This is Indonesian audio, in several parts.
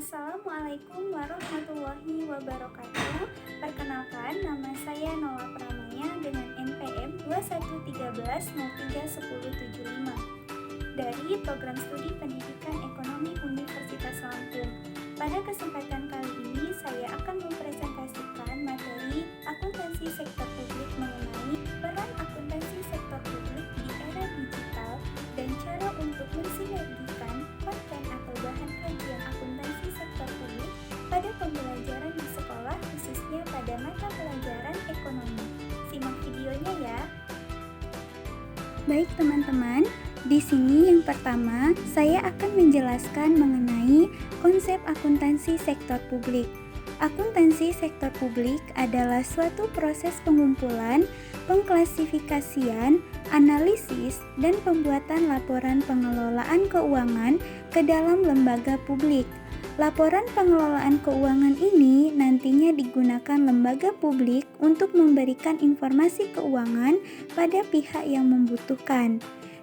Assalamualaikum warahmatullahi wabarakatuh. Perkenalkan, nama saya Nola Pramaya dengan NPM 2113031075 dari Program Studi Pendidikan Ekonomi Universitas Lampung. Pada kesempatan kali ini, saya akan mempresentasikan materi akuntansi sektor publik mengenai peran akuntansi sektor publik di era digital dan cara untuk mensinergikan konten atau bahan kajian akuntansi sektor publik pada pembelajaran di sekolah, khususnya pada mata pelajaran ekonomi. Simak videonya ya. Baik teman-teman, di sini yang pertama saya akan menjelaskan mengenai konsep akuntansi sektor publik. Akuntansi sektor publik adalah suatu proses pengumpulan, pengklasifikasian, analisis, dan pembuatan laporan pengelolaan keuangan ke dalam lembaga publik. Laporan pengelolaan keuangan ini nantinya digunakan lembaga publik untuk memberikan informasi keuangan pada pihak yang membutuhkan.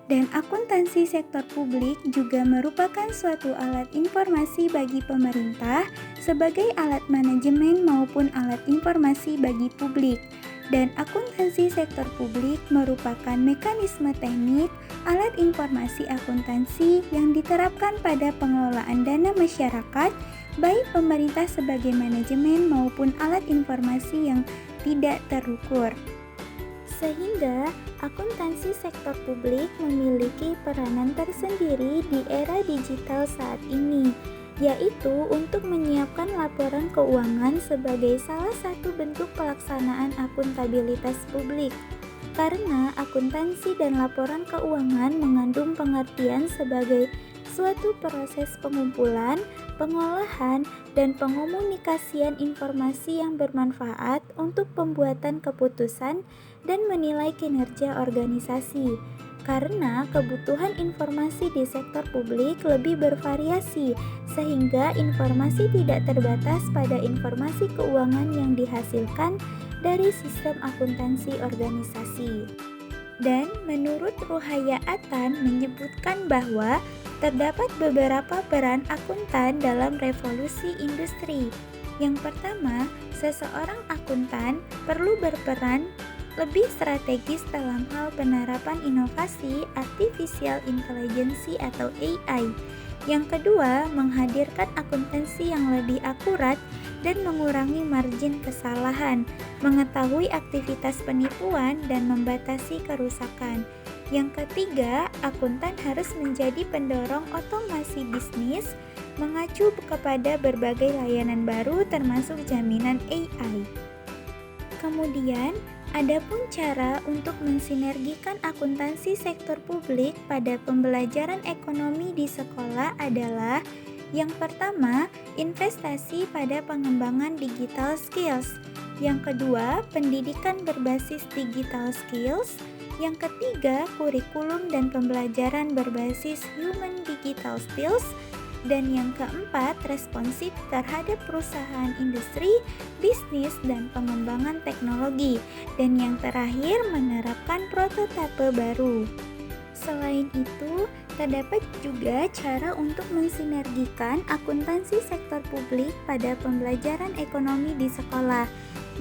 Dan akuntansi sektor publik juga merupakan suatu alat informasi bagi pemerintah sebagai alat manajemen maupun alat informasi bagi publik. Dan akuntansi sektor publik merupakan mekanisme teknik alat informasi akuntansi yang diterapkan pada pengelolaan dana masyarakat, baik pemerintah sebagai manajemen maupun alat informasi yang tidak terukur. Sehingga akuntansi sektor publik memiliki peranan tersendiri di era digital saat ini, yaitu untuk menyiapkan laporan keuangan sebagai salah satu bentuk pelaksanaan akuntabilitas publik. Karena akuntansi dan laporan keuangan mengandung pengertian sebagai suatu proses pengumpulan, pengolahan, dan pengomunikasian informasi yang bermanfaat untuk pembuatan keputusan dan menilai kinerja organisasi. Karena kebutuhan informasi di sektor publik lebih bervariasi, sehingga informasi tidak terbatas pada informasi keuangan yang dihasilkan dari sistem akuntansi organisasi. Dan menurut Ruhaya Atan menyebutkan bahwa terdapat beberapa peran akuntan dalam revolusi industri. Yang pertama, seseorang akuntan perlu berperan lebih strategis dalam hal penerapan inovasi artificial intelligence atau AI. Yang kedua, menghadirkan akuntansi yang lebih akurat dan mengurangi margin kesalahan, mengetahui aktivitas penipuan dan membatasi kerusakan. Yang ketiga, akuntan harus menjadi pendorong otomasi bisnis, mengacu kepada berbagai layanan baru termasuk jaminan AI. Kemudian, adapun cara untuk mensinergikan akuntansi sektor publik pada pembelajaran ekonomi di sekolah adalah yang pertama, investasi pada pengembangan digital skills. Yang kedua, pendidikan berbasis digital skills. Yang ketiga, kurikulum dan pembelajaran berbasis human digital skills. Dan yang keempat, responsif terhadap perusahaan industri, bisnis, dan pengembangan teknologi. Dan yang terakhir, menerapkan prototipe baru. Selain itu, terdapat juga cara untuk mensinergikan akuntansi sektor publik pada pembelajaran ekonomi di sekolah,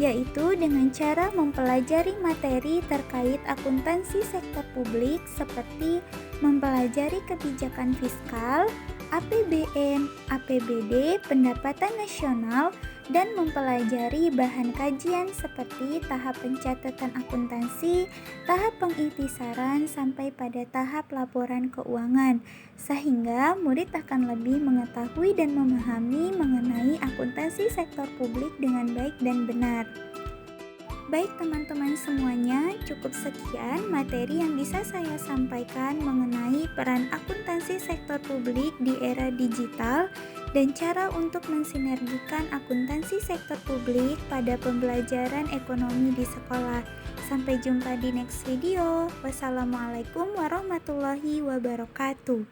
yaitu dengan cara mempelajari materi terkait akuntansi sektor publik seperti mempelajari kebijakan fiskal, APBN, APBD, pendapatan nasional, dan mempelajari bahan kajian seperti tahap pencatatan akuntansi, tahap pengintisaran, sampai pada tahap laporan keuangan, sehingga murid akan lebih mengetahui dan memahami mengenai akuntansi sektor publik dengan baik dan benar. Baik teman-teman semuanya, cukup sekian materi yang bisa saya sampaikan mengenai peran akuntansi sektor publik di era digital dan cara untuk mensinergikan akuntansi sektor publik pada pembelajaran ekonomi di sekolah. Sampai jumpa di next video. Wassalamualaikum warahmatullahi wabarakatuh.